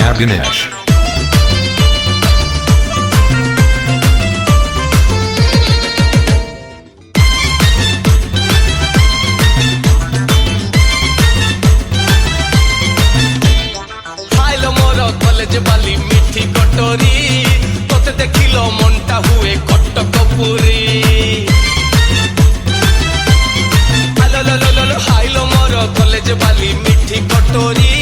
Abdinesh. College वाली मीठी कटोरी तोते देखिलो मनटा हुए कटक पुरी हाइलो मोर कॉलेज वाली मीठी कटोरी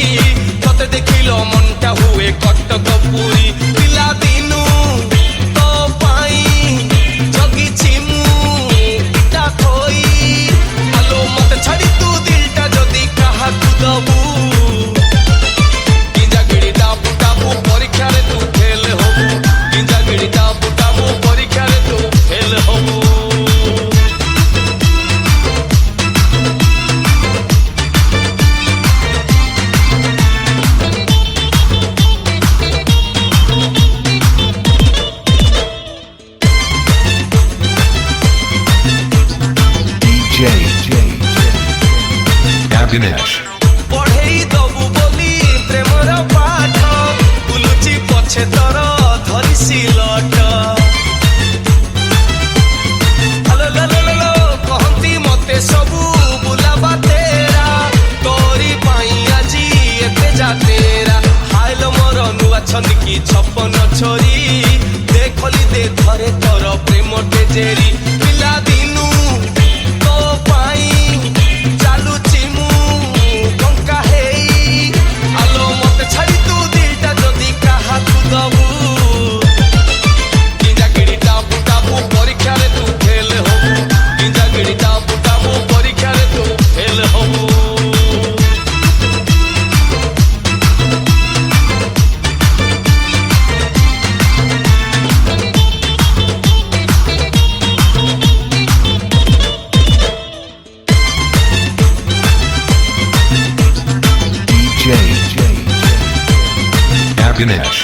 तोते देखिलो मनटा हुए कटक पुरी पिला दिनु तो पाई जगिछि मु इटा खोई आलो मत छाड़ी तू दिलटा जदी काहा तू दबू Abdinesh. पढ़ेई दबु बोली प्रेमर पाठ बुलुची पछे तोर धरिसी लट कहती मते सबू बुलाबा तेरा तोरी पाई आजी एते जा तेरा हाइल मोर नुआ छंदकी छपन छोरी देखली दे धरे तोर प्रेम टेजेरी पिला दिनु तो पाई चालुची मु कंका हेई आलो मते छाड़ी तू दिलटा जदी काहा तू दबू किंजागिड़ी टापू टापू परीक्षा रे तू फेल होबू किंजागिड़ी टापू टापू परीक्षा रे तू फेल होबू Abdinesh.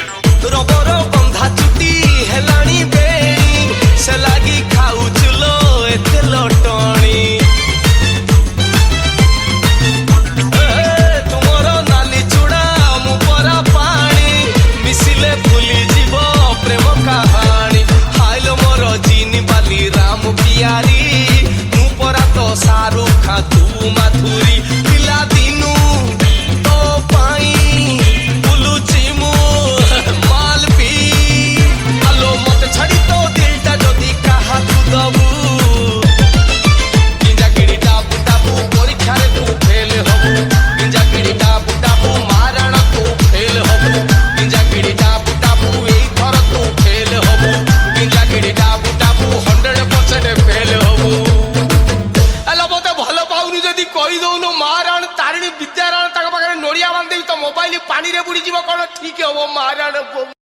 रबर बंधा चुटी हेलाणी बेणी से लागी खाउचुलो एते लटणी तुमर नाली चूड़ा मु परा पानी मिसिले भूली जीव प्रेम कहानी हाइल मोर जीनी बाली राम पियारी मु परा तो शाहरुख खान तू माधुरी पिला दिनु तो पाई बुलुची मु मालपी आलो मत छाड़ी तो दिलटा जदी काहा तू दबू किंजागिड़ी टापू टापू परीक्षा रे तू फेल होबू किंजागिड़ी टापू टापू मारण तू फेल होबू किंजागिड़ी टापू टापू एई थर तू फेल होबू किंजागिड़ी टापू टापू 100% फेल होबू आलो मते भलो पाउनु जदी कहि दउनो मारण तारिणी विद्यारण ताका पाखरे नोरिया बांधेबी तो मोबाइल पानी रे बुड़ी जीव कोन ठीक होबो मारण